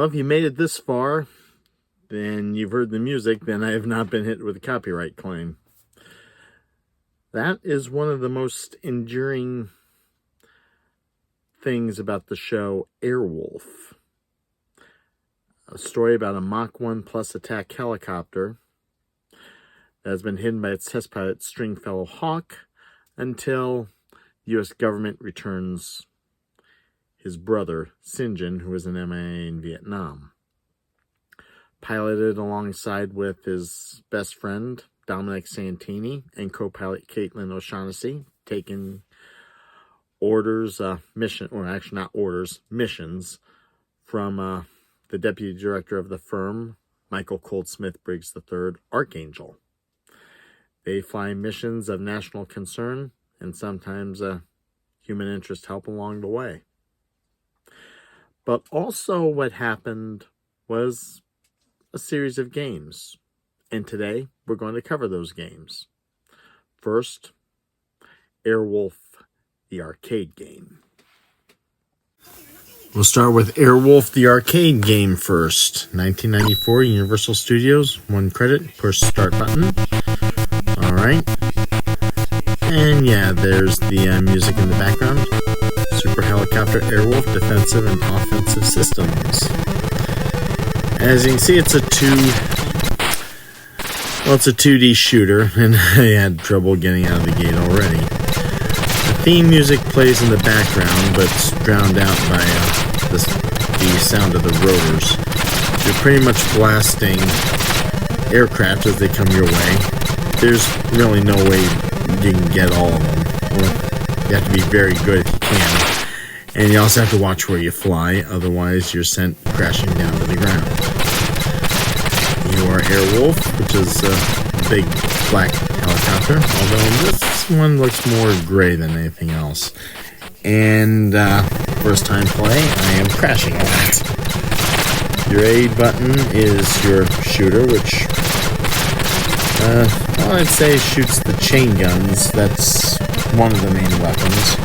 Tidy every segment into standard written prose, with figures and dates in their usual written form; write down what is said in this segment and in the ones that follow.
Well, if you made it this far, then you've heard the music, then I have not been hit with a copyright claim. That is one of the most enduring things about the show Airwolf. A story about a Mach 1 plus attack helicopter that has been hidden by its test pilot Stringfellow Hawk until the U.S. government returns his brother, Sinjin, who was an MIA in Vietnam. Piloted alongside with his best friend, Dominic Santini, and co-pilot Caitlin O'Shaughnessy, taking orders, missions from the deputy director of the firm, Michael Goldsmith Briggs III, Archangel. They fly missions of national concern and sometimes human interest help along the way. But also what happened was a series of games. And today we're going to cover those games. First, Airwolf, the arcade game. We'll start with Airwolf, the arcade game first. 1994, Universal Studios. 1 credit, push start button. Alright. And yeah, there's the music in the background. Super Helicopter Airwolf Defensive and Offensive Systems. As you can see, it's a 2D shooter, and I had trouble getting out of the gate already. The theme music plays in the background, but it's drowned out by the sound of the rotors. You're pretty much blasting aircraft as they come your way. There's really no way you can get all of them. You have to be very good if you can. And you also have to watch where you fly, otherwise you're sent crashing down to the ground. You are Airwolf, which is a big black helicopter, although this one looks more gray than anything else. And first time play, I am crashing a lot. Your A button is your shooter, which I'd say shoots the chain guns. That's one of the main weapons.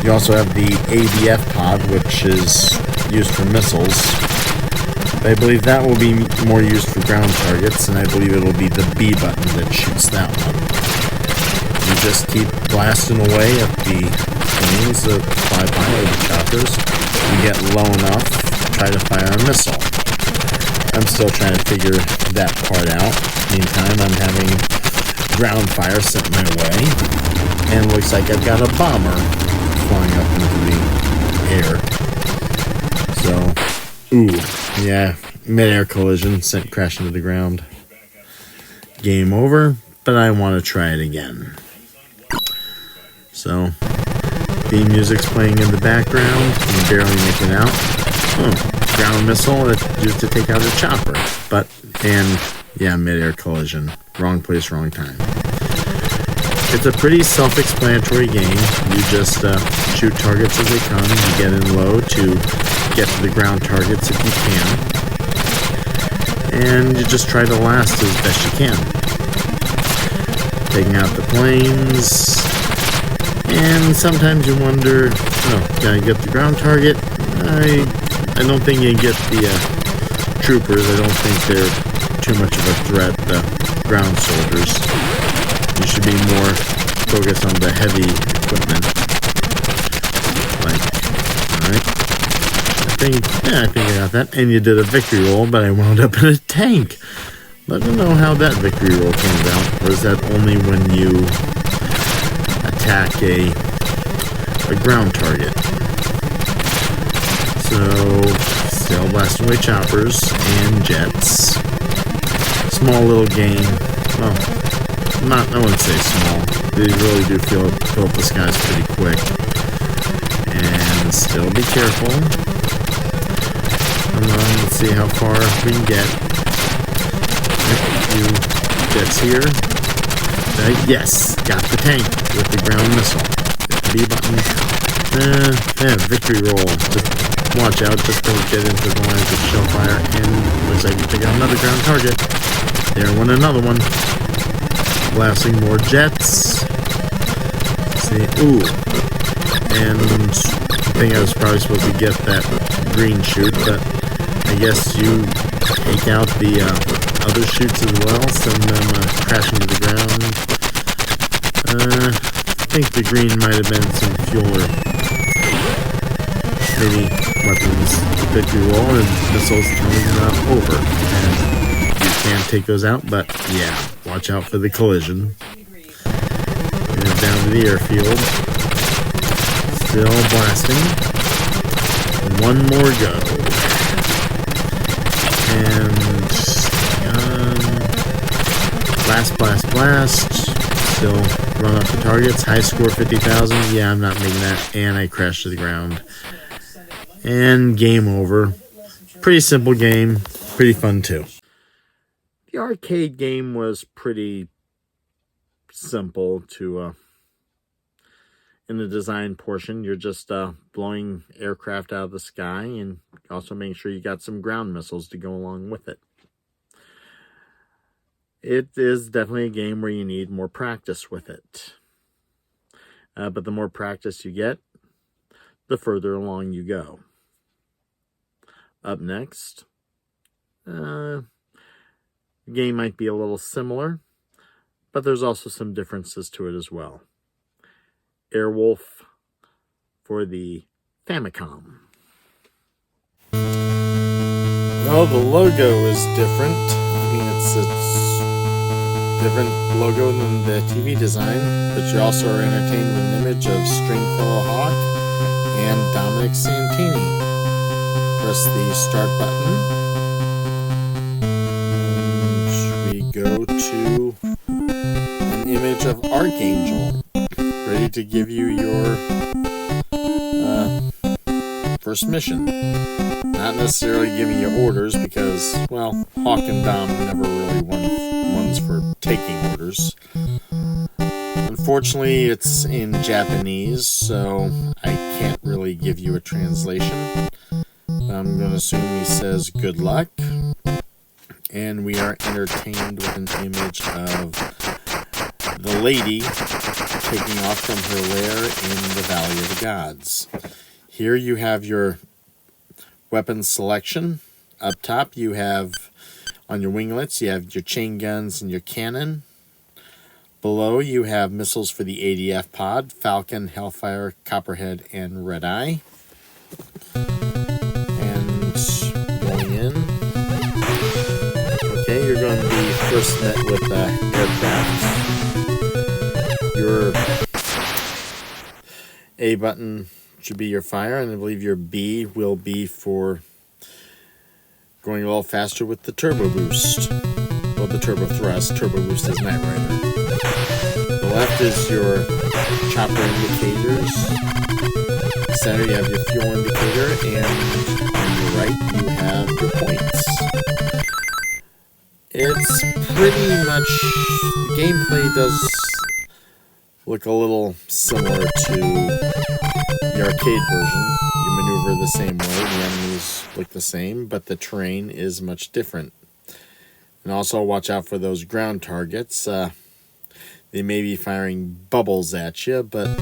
You also have the ADF pod, which is used for missiles. I believe that will be more used for ground targets, and I believe it will be the B button that shoots that one. You just keep blasting away at the planes that fly by, or the choppers. You get low enough to try to fire a missile. I'm still trying to figure that part out. Meantime, I'm having ground fire sent my way, and it looks like I've got a bomber flying up into the air. So, ooh, yeah, mid-air collision, sent crashing to the ground. Game over, but I want to try it again. So, theme music's playing in the background, I'm barely making out. Oh, ground missile that's used to take out a chopper. Mid-air collision. Wrong place, wrong time. It's a pretty self-explanatory game. You just shoot targets as they come. You get in low to get to the ground targets if you can. And you just try to last as best you can. Taking out the planes. And sometimes you wonder, can I get the ground target? I don't think you can get the troopers. I don't think they're too much of a threat, the ground soldiers. You should be more focused on the heavy equipment. Alright. I think I got that. And you did a victory roll, but I wound up in a tank. Let me know how that victory roll came about. Or is that only when you attack a ground target? So, still blasting away choppers and jets. Small little game. Well, I wouldn't say small. They really do fill up the skies pretty quick. And still be careful. Come on, let's see how far we can get. A few jets here. Yes, got the tank with the ground missile. B button. Victory roll. Just watch out, just don't get into the lines of shell fire. And looks like we take out another ground target. There went another one. Blasting more jets. See, ooh. And I think I was probably supposed to get that green chute, but I guess you take out the other chutes as well, send them crashing to the ground. I think the green might have been some fuel or maybe weapons victory roll, and missiles coming over. And you can take those out, but yeah, watch out for the collision. And down to the airfield. Still blasting. One more go. And blast. Still run up the targets. High score 50,000. Yeah, I'm not making that. And I crashed to the ground. And game over. Pretty simple game. Pretty fun too. The arcade game was pretty simple to in the design portion. You're just blowing aircraft out of the sky, and also making sure you got some ground missiles to go along with it. It is definitely a game where you need more practice with it. But the more practice you get, the further along you go. Up next, the game might be a little similar, but there's also some differences to it as well. Airwolf for the Famicom. Well, the logo is different. I mean, it's different logo than the TV design, but you also are entertained with an image of Stringfellow Hawk and Dominic Santini. Press the start button, and we go to an image of Archangel, ready to give you your first mission. Not necessarily giving you orders, because, well, Hawk and Dom are never really ones for taking orders. Unfortunately, it's in Japanese, so I can't really give you a translation. I'm going to assume he says good luck. And we are entertained with an image of the lady taking off from her lair in the Valley of the Gods. Here you have your weapon selection. Up top you have, on your winglets, you have your chain guns and your cannon. Below you have missiles for the ADF pod, Falcon, Hellfire, Copperhead, and Red Eye. And going in. Okay, you're going to be first met with aircraft. Your A button should be your fire, and I believe your B will be for going a little faster with the turbo boost. Well, the turbo thrust. Turbo boost is Knight Rider. The left is your chopper indicators. Center you have your fuel indicator, and on your right you have your points. It's pretty much, the gameplay does look a little similar to the arcade version. You maneuver the same way, the enemies look the same, but the terrain is much different. And also watch out for those ground targets. They may be firing bubbles at you, but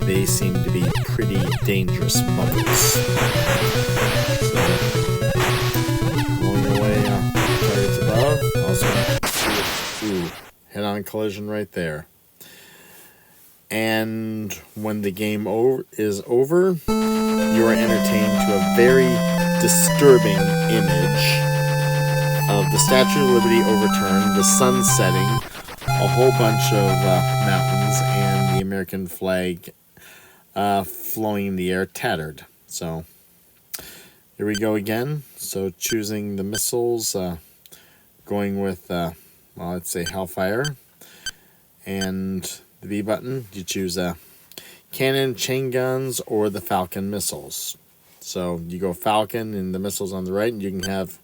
they seem to be pretty dangerous bubbles. So, going away, targets above. Also, head-on collision right there. And when the game is over, you are entertained to a very disturbing image of the Statue of Liberty overturned, the sun setting, a whole bunch of mountains, and the American flag flowing in the air, tattered. So here we go again. So choosing the missiles, going with, well, let's say Hellfire, and the B button, you choose cannon, chain guns, or the Falcon missiles. So you go Falcon and the missiles on the right, and you can have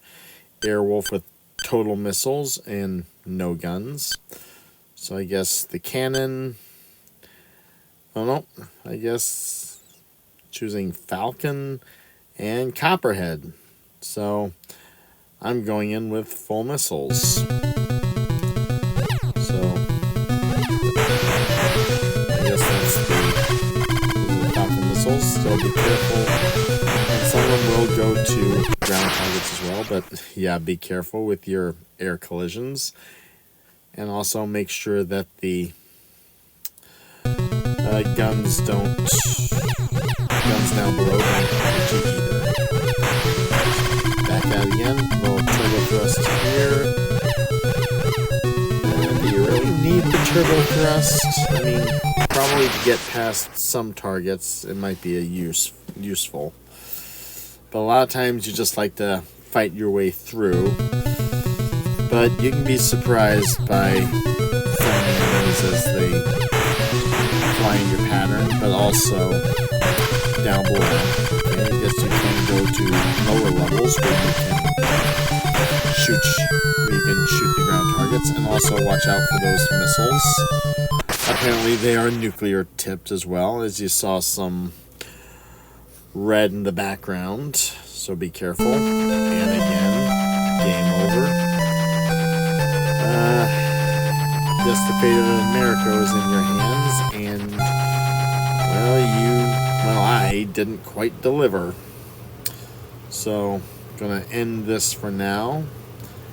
Airwolf with total missiles and no guns. So I guess the cannon, oh no, I guess choosing Falcon and Copperhead. So I'm going in with full missiles. So I guess that's the Falcon missiles. So be careful on some of them will go to ground targets as well, but yeah, be careful with your air collisions. And also make sure that the guns down below don't hit you either. Back out again, little turbo thrust here. Do you really need the turbo thrust? I mean, probably to get past some targets, it might be useful. But a lot of times you just like to fight your way through. But you can be surprised by finding enemies as they fly in your pattern, but also down below. And I guess you can go to lower levels where you can shoot the ground targets, and also watch out for those missiles. Apparently they are nuclear tipped as well, as you saw some red in the background, so be careful. And again, game over. Yes, the fate of America is in your hands, and I didn't quite deliver. So, gonna end this for now.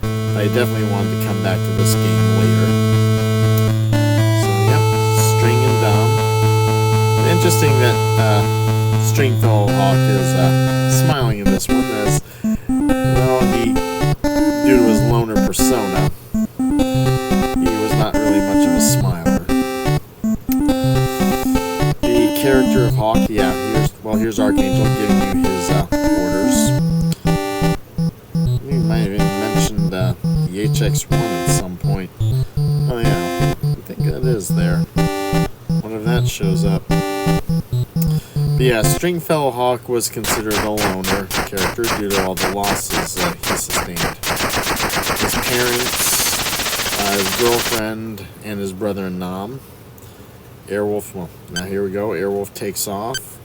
I definitely wanted to come back to this game later. So, yep, String and Dom. Interesting that Stringfellow Hawk is smiling in this one, as he, due to his loner persona, not really much of a smiler. The character of Hawk, here's Archangel giving you his orders. We might have even mentioned the HX-1 at some point. Oh yeah, I think that is there. What if that shows up? But yeah, Stringfellow Hawk was considered a loner character due to all the losses he sustained. His parents, his girlfriend, and his brother Nam. Airwolf, well, now here we go. Airwolf takes off.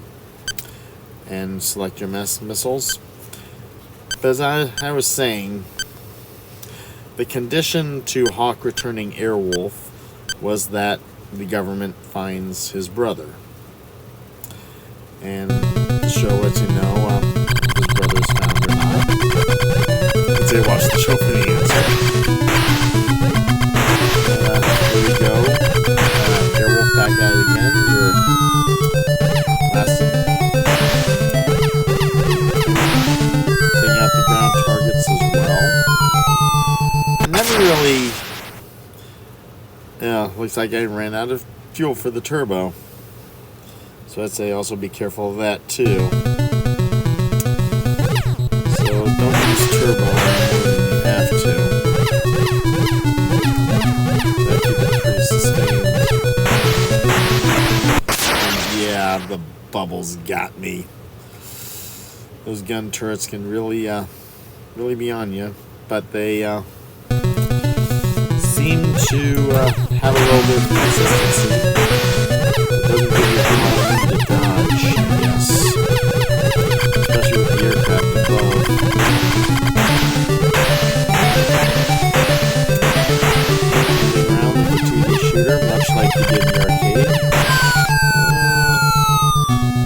And select your missiles. But as I was saying, the condition to Hawk returning Airwolf was that the government finds his brother. And the show lets you know his brother's found or not. Let's say watch the show for the answer. Here we go. Airwolf back at it again. Your lesson. Taking out the ground targets as well. Never really. Yeah, looks like I ran out of fuel for the turbo. So I'd say also be careful of that too. So don't use turbo more than you have to. Sustained. And yeah, the bubbles got me. Those gun turrets can really be on you, but they seem to have a little bit of consistency. It doesn't give you a to dodge, yes, especially with the aircraft above. Shooter, much like you did in the arcade.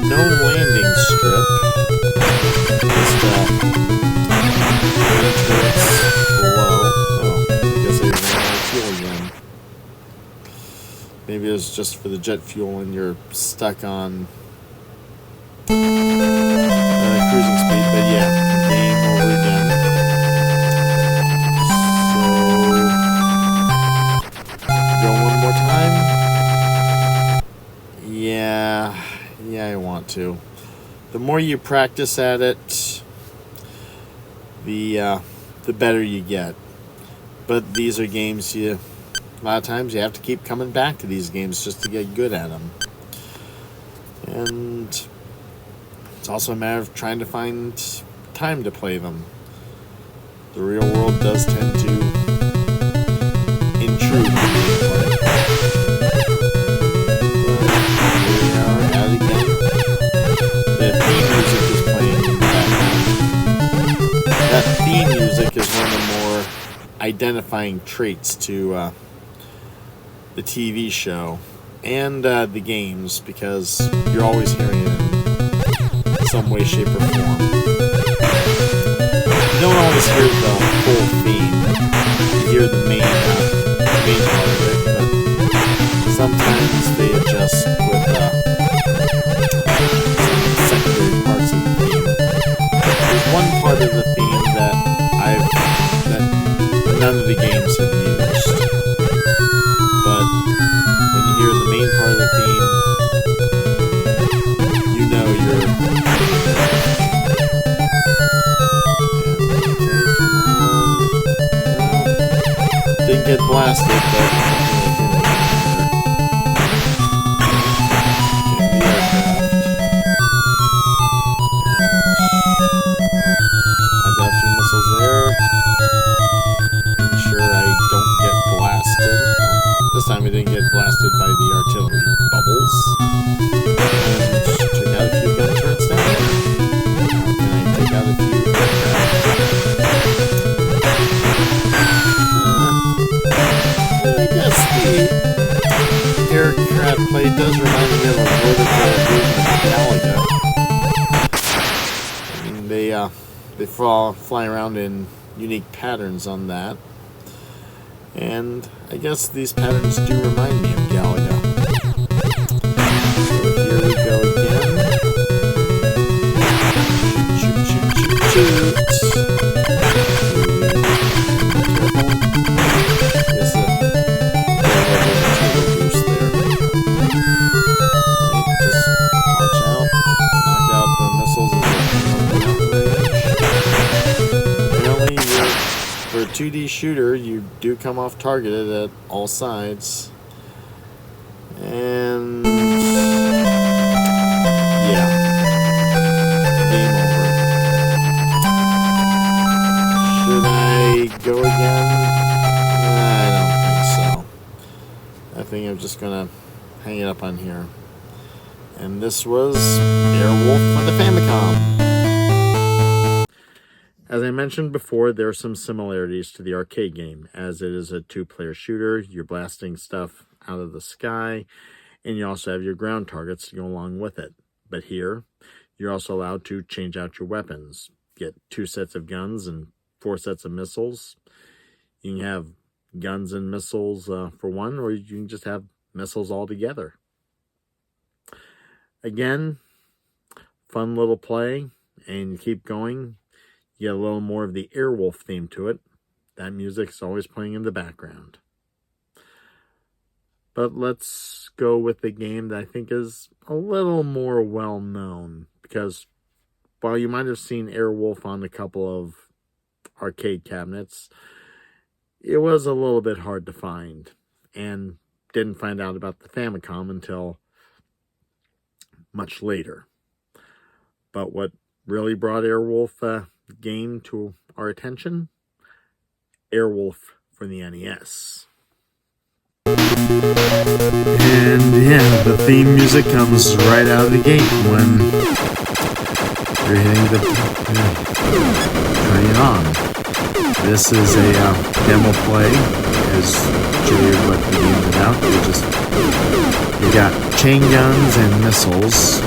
No landing strip. Just turrets below. Oh, I guess I ran out of fuel again. Maybe it was just for the jet fuel and you're stuck on cruising speed, but yeah, game over again. Yeah, I want to. The more you practice at it, the better you get. But these are games a lot of times you have to keep coming back to these games just to get good at them. And it's also a matter of trying to find time to play them. The real world does tend to intrude the gameplay. That theme music is one of the more identifying traits to the TV show and the games, because you're always hearing it in some way, shape, or form. You don't always hear the full theme. You hear the main part of it, but sometimes they adjust with secondary parts of the theme. There's one part of the theme that none of the games have used. But when you hear the main part of the theme, you know you're... Didn't get blasted, but... I've got a few missiles there. Ensure I don't get blasted. This time I didn't get blasted by the artillery bubbles. And check out a few gun turrets down there. Can I take out a few I guess the aircraft play does remind me of a vertical version of Galaga. I mean, they fly around in unique patterns on that. And I guess these patterns do remind me of Galaga. So here we go again. Shoot, shoot, shoot, shoot, shoot. There's a boost there. Just watch out. Knock out the missiles as they come out range. Apparently, for a 2D shooter, you do come off targeted at all sides. And yeah, game over. Should I go again? I don't think so. I think I'm just gonna hang it up on here. And this was Airwolf for the Famicom. As I mentioned before, there are some similarities to the arcade game, as it is a two-player shooter. You're blasting stuff out of the sky, and you also have your ground targets to go along with it. But here, you're also allowed to change out your weapons. Get 2 sets of guns and 4 sets of missiles. You can have guns and missiles for one, or you can just have missiles all together. Again, fun little play, and you keep going. You get a little more of the Airwolf theme to it. That music's always playing in the background. But let's go with the game that I think is a little more well-known, because while you might have seen Airwolf on a couple of arcade cabinets, it was a little bit hard to find, and didn't find out about the Famicom until much later. But what really brought Airwolf game to our attention? Airwolf for the NES. And yeah, the theme music comes right out of the gate when you're hitting the turn it on. This is a demo play, as Jay let the game it out. You got chain guns and missiles,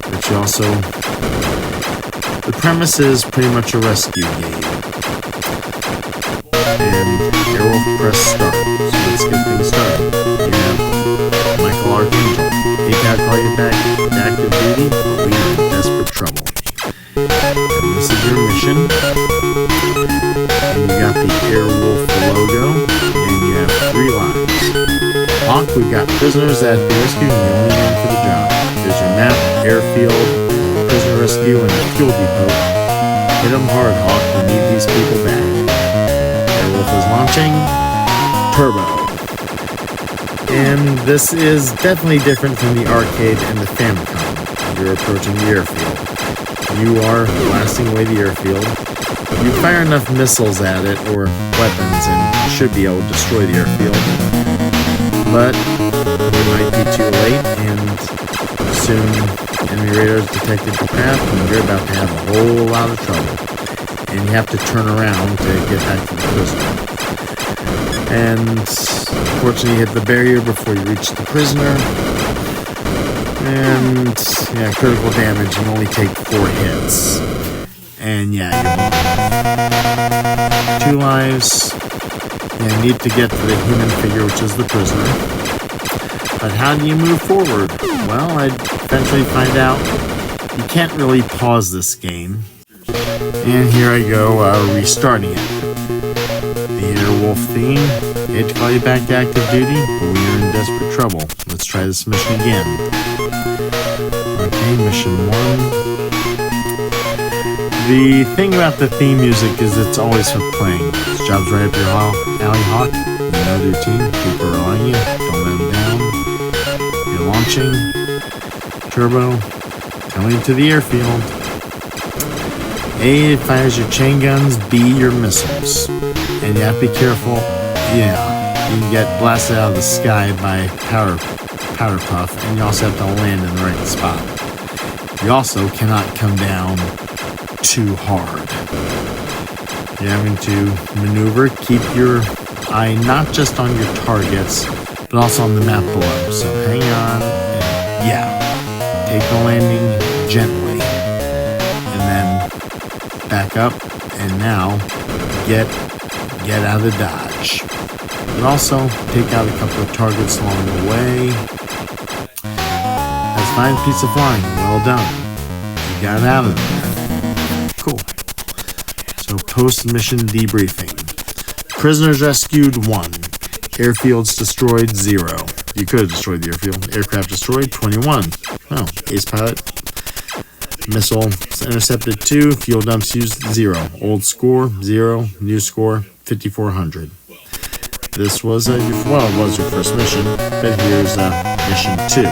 but you also... The premise is pretty much a rescue game. And Airwolf press start. So let's get things started. You have Michael Archangel. He can't call you back to active duty, but we are in desperate trouble. And this is your mission. And you got the Airwolf logo, and you have 3 lines. Hawk, we've got prisoners that have been rescued, and the only man for the job. There's your map, airfield, prisoner rescue, and a fuel depot. Hit them hard, Hawk. We need these people back. Airwolf is launching. Turbo. And this is definitely different from the arcade and the Famicom. You're approaching the airfield. You are blasting away the airfield. You fire enough missiles at it, or weapons, and you should be able to destroy the airfield. But it might be too late, and soon enemy radars detected your path, and you're about to have a whole lot of trouble. And you have to turn around to get back to the prisoner. And unfortunately, you hit the barrier before you reach the prisoner. And yeah, critical damage, you only take 4 hits. And yeah, you won't. 2 lives. And you need to get to the human figure, which is the prisoner. But how do you move forward? Well, I'd eventually find out. You can't really pause this game. And here I go, restarting it. The Airwolf theme. Hate to call you back to active duty, but we are in desperate trouble. Let's try this mission again. Okay, mission 1. The thing about the theme music is it's always for playing. This job's right up your alley, Hawk. You know the routine. People rely on you. Don't let them down. You're launching. Turbo. Coming to the airfield. A, it fires your chain guns. B, your missiles. And you have to be careful. Yeah, you can get blasted out of the sky by powder puff, and you also have to land in the right spot. You also cannot come down too hard. You're having to maneuver, keep your eye not just on your targets, but also on the map below. So hang on, and yeah, take the landing gently, and then back up, and now get out of Dodge. But also take out a couple of targets along the way. That's a fine piece of flying. Well done. You got out of there. Cool. So post-mission debriefing. Prisoners rescued 1. Airfields destroyed 0. You could have destroyed the airfield. Aircraft destroyed 21. Oh, ace pilot. Missile intercepted 2. Fuel dumps used 0. Old score 0. New score 5,400. This was it was your first mission, but here's mission 2.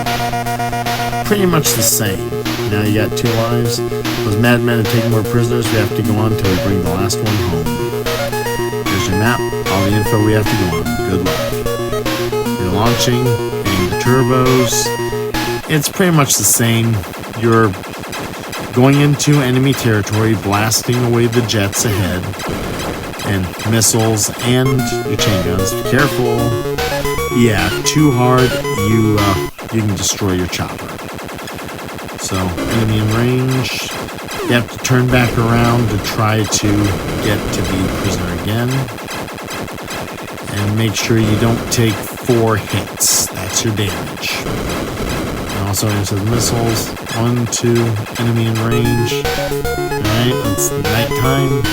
Pretty much the same. Now you got 2 lives. Those madmen are taking more prisoners. We have to go on until we bring the last one home. Here's your map. All the info we have to go on. Good luck. You're launching, getting the turbos. It's pretty much the same. You're going into enemy territory, blasting away the jets ahead, and missiles and your chain guns. Be careful. Yeah, too hard, you can destroy your chopper. So, enemy in range. You have to turn back around to try to get to be prisoner again. And make sure you don't take 4 hits. That's your damage. And also into the missiles. 1, 2, enemy in range. Alright, it's nighttime.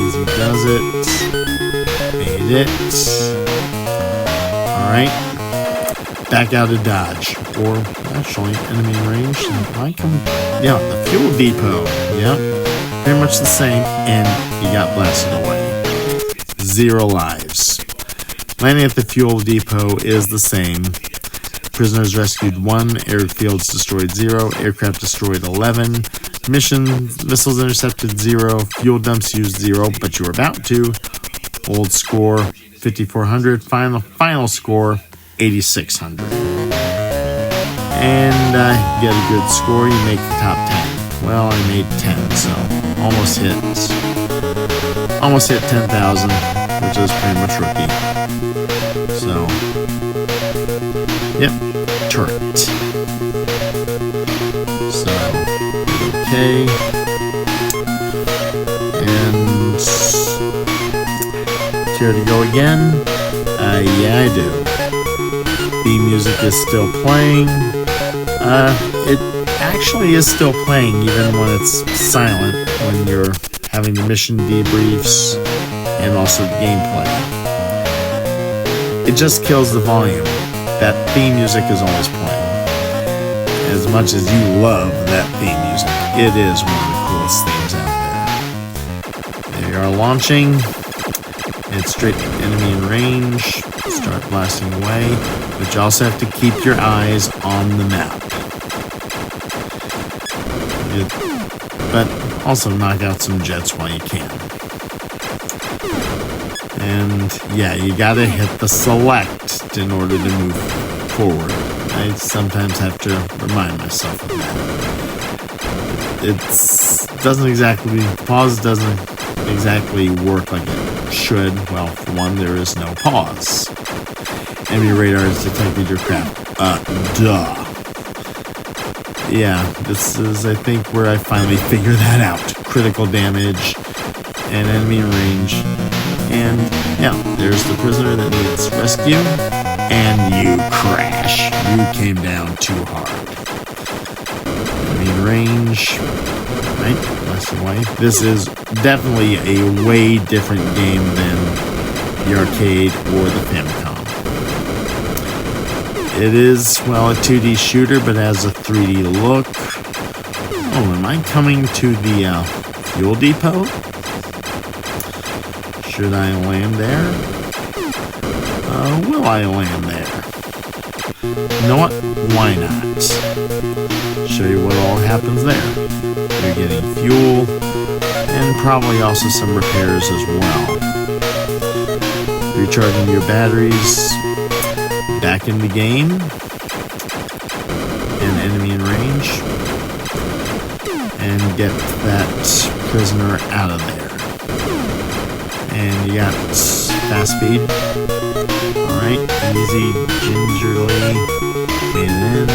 Easy does it. Made it. Alright. Back out of Dodge. Or, actually, enemy in range. Might come. Yeah, the fuel depot. Yep. Pretty much the same. And you got blasted away. 0 lives. Landing at the fuel depot is the same. Prisoners rescued 1. Airfields destroyed 0. Aircraft destroyed 11. Missiles intercepted 0. Fuel dumps used 0, but you were about to. Old score 5,400. Final score 8,600. And get a good score. You make the top 10. Well, I made 10, so almost hit 10,000, which is pretty much rookie. So, yep, turret. So, okay. And here to go again. Yeah, I do. Theme music is still playing. It actually is still playing even when it's silent, when you're having the mission debriefs and also the gameplay. It just kills the volume. That theme music is always playing. As much as you love that theme music, it is one of the coolest themes out there. There you are launching. It's straight enemy in range. Start blasting away. But you also have to keep your eyes on the map. But also knock out some jets while you can. And yeah, you gotta hit the select in order to move forward. I sometimes have to remind myself of that. Pause doesn't exactly work like it should. Well, for one, there is no pause. Enemy radar has detected your craft. Yeah, this is, I think, where I finally figured that out. critical damage, and enemy in range. And yeah, there's the prisoner that needs rescue, and you crash. You came down too hard. Enemy in range, right? Left and right. This is definitely a way different game than the arcade or the Famicom. It is, well, a 2D shooter, but has a 3D look. Oh, am I coming to the fuel depot? Should I land there? Will I land there? You know what? Why not? Show you what all happens there. You're getting fuel, and probably also some repairs as well. Recharging your batteries. Back in the game. An enemy in range. And get that prisoner out of there. And you got fast speed. Alright, easy, gingerly, and then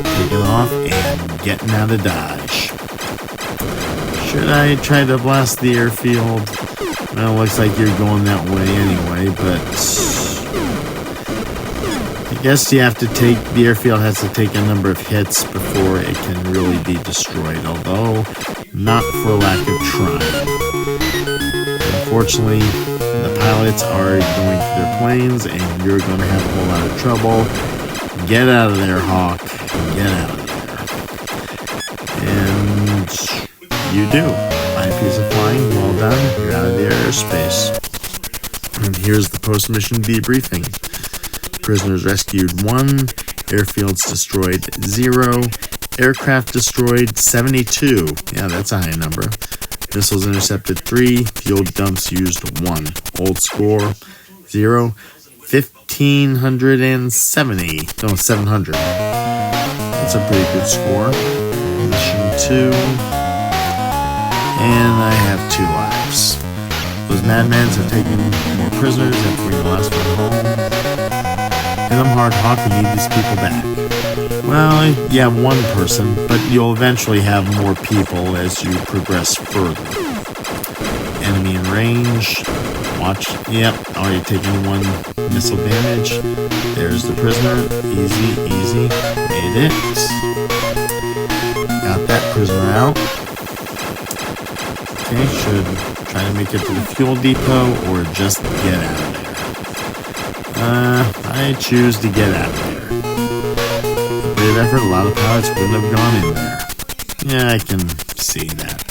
taking off and getting out of dodge. Should I try to blast the airfield? Well, it looks like you're going that way anyway, but I guess you have to take, the airfield has to take a number of hits before it can really be destroyed, although not for lack of trying. Unfortunately, the pilots are going to their planes, and you're going to have a whole lot of trouble. Get out of there, Hawk. Get out of there. And you do. Fine piece of flying. Well done. You're out of the airspace. And here's the post-mission debriefing. Prisoners rescued 1. Airfields destroyed 0. Aircraft destroyed 72. Yeah, that's a high number. Missiles intercepted 3. Fuel dumps used 1. Old score 0. 1,570. No, 700. That's a pretty good score. Mission 2. And I have 2 lives. Those madmans have taken more prisoners and bring the last one home. Hit them hard, Hawk, we need these people back. Well, you have 1 person, but you'll eventually have more people as you progress further. Enemy in range. Watch. Yep, already taking 1 missile damage. There's the prisoner. Easy, easy. Made it. Got that prisoner out. Okay, should try to make it to the fuel depot or just get out of there. I choose to get out of there. Great effort, a lot of pilots wouldn't have gone in there. Yeah, I can see that.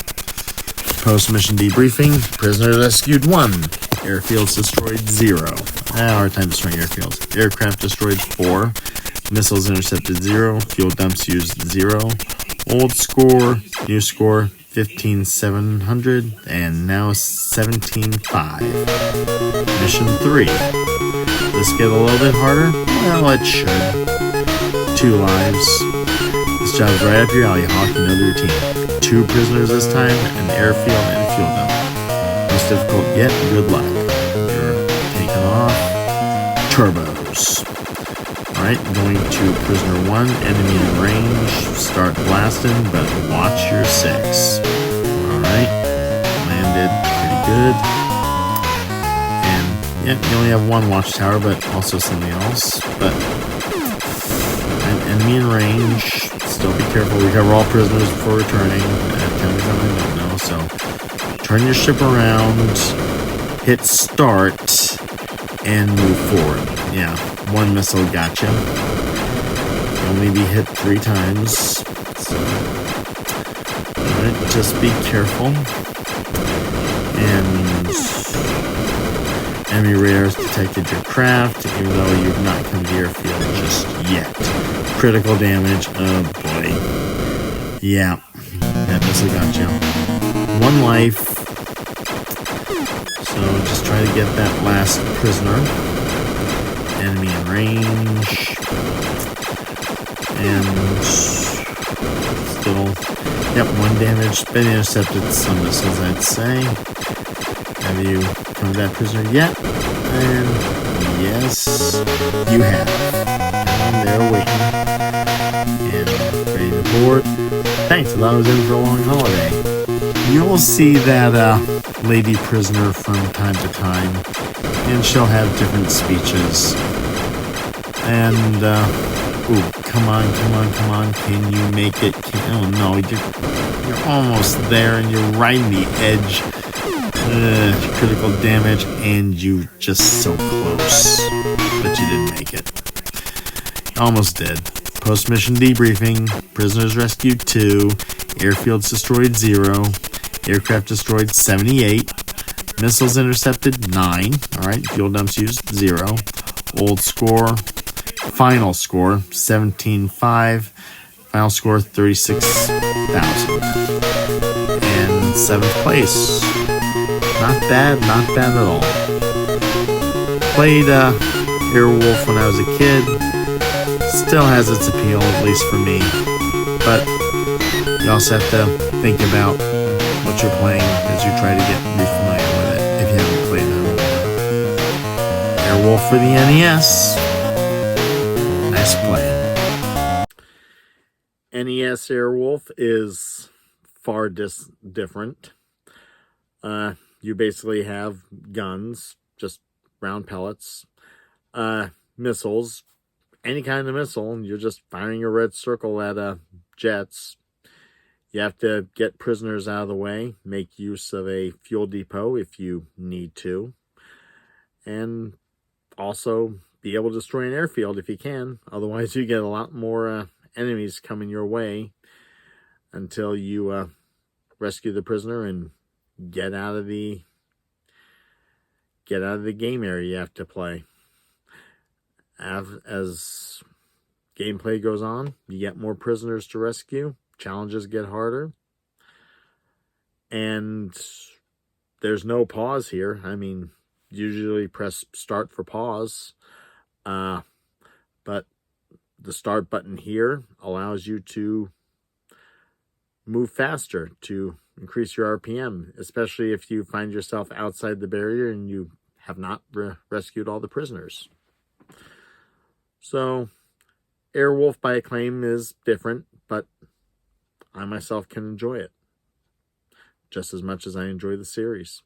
Post-mission debriefing. Prisoner rescued 1. Airfields destroyed 0. Hard time destroying airfields. Aircraft destroyed 4. Missiles intercepted 0. Fuel dumps used 0. Old score, new score 15,700, and now 17,500. Mission 3. This get a little bit harder? Well, it should. 2 lives. This job's right up your alley, Hawk. You know the routine. 2 prisoners this time, an airfield and a fuel dump. Most difficult yet, good luck. You're taking off. Turbos. Alright, going to prisoner 1, enemy in range. Start blasting, but watch your 6. Alright, landed pretty good. And yeah, you only have 1 watchtower, but also something else. But an enemy in range. Still be careful. Recover all prisoners before returning. Tell me something I don't know. So turn your ship around, hit start, and move forward. Yeah, 1 missile got you. You'll only be hit 3 times. So, alright, just be careful. And enemy radars detected your craft, even though you've not come to the airfield just yet. Critical damage. Oh boy. Yeah, that missile got you. 1 life. So just try to get that last prisoner. Enemy in range. And still, yep, 1 damage. Been intercepted some missiles, I'd say. Have you come to that prisoner yet? And yes, you have. And they're waiting. And ready to board. Thanks, I thought I was in for a long holiday. you'll see that lady prisoner from time to time, and she'll have different speeches. And, ooh, come on, can you make it? Oh no, you're almost there, and you're right in the edge. Critical damage, and you just so close, but you didn't make it. Almost did. Post-mission debriefing, prisoners rescued 2, airfields destroyed 0, aircraft destroyed 78, missiles intercepted 9, alright, fuel dumps used 0, old score, final score 17,500, final score 36,000, and 7th place. Not bad at all. Played Airwolf when I was a kid. Still has its appeal, at least for me. But you also have to think about what you're playing as you try to get refamiliar with it if you haven't played it. Airwolf for the NES. Nice play. NES Airwolf is far different. You basically have guns, just round pellets, missiles, any kind of missile. You're just firing a red circle at jets. You have to get prisoners out of the way, make use of a fuel depot if you need to, and also be able to destroy an airfield if you can. Otherwise, you get a lot more enemies coming your way until you rescue the prisoner and get out of the game area you have to play. As gameplay goes on, you get more prisoners to rescue, challenges get harder, and there's no pause here. I mean, usually press start for pause, but the start button here allows you to move faster, to increase your RPM, especially if you find yourself outside the barrier and you have not rescued all the prisoners. So, Airwolf by acclaim is different, but I myself can enjoy it just as much as I enjoy the series.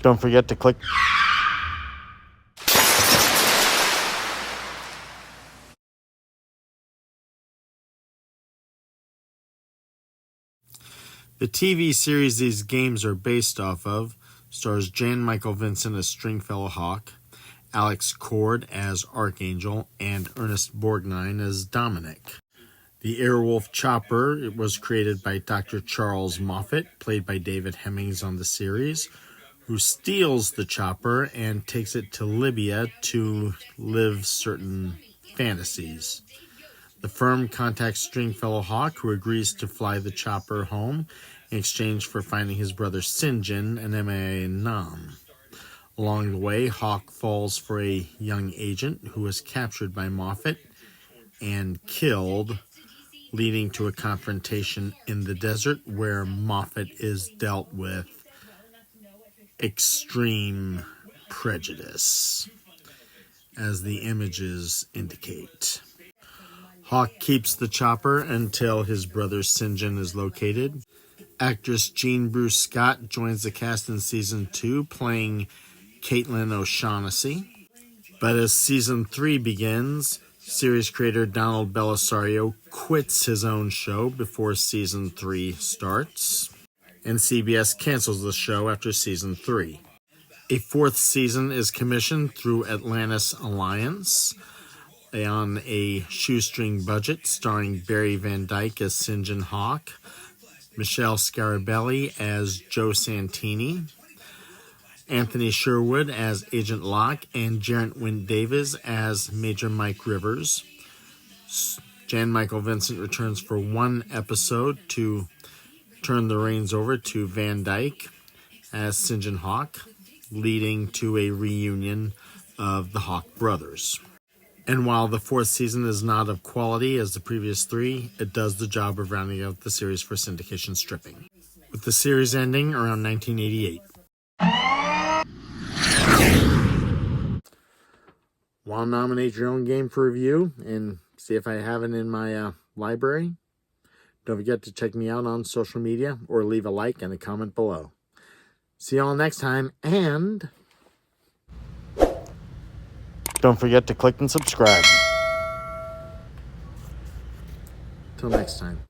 Don't forget to click The TV series these games are based off of stars Jan Michael Vincent as Stringfellow Hawk, Alex Cord as Archangel, and Ernest Borgnine as Dominic. The Airwolf chopper was created by Dr. Charles Moffat, played by David Hemmings on the series, who steals the chopper and takes it to Libya to live certain fantasies. The firm contacts Stringfellow Hawk, who agrees to fly the chopper home in exchange for finding his brother Sinjin and MIA in Nam. Along the way, Hawk falls for a young agent who is captured by Moffat and killed, leading to a confrontation in the desert where Moffat is dealt with extreme prejudice, as the images indicate. Hawk keeps the chopper until his brother Sinjin is located. Actress Jean Bruce Scott joins the cast in Season 2, playing Caitlin O'Shaughnessy. But as Season 3 begins, series creator Donald Bellisario quits his own show before Season 3 starts, and CBS cancels the show after Season 3. A 4th season is commissioned through Atlantis Alliance on a shoestring budget, starring Barry Van Dyke as Sinjin Hawk, Michelle Scarabelli as Joe Santini, Anthony Sherwood as Agent Locke, and Jarrett Wynn Davis as Major Mike Rivers. Jan Michael Vincent returns for one episode to turn the reins over to Van Dyke as Sinjin Hawk, leading to a reunion of the Hawk brothers. And while the 4th season is not of quality as the previous 3, it does the job of rounding out the series for syndication stripping, with the series ending around 1988. Want to nominate your own game for review and see if I have it in my library? Don't forget to check me out on social media or leave a like and a comment below. See y'all next time, and don't forget to click and subscribe. Till next time.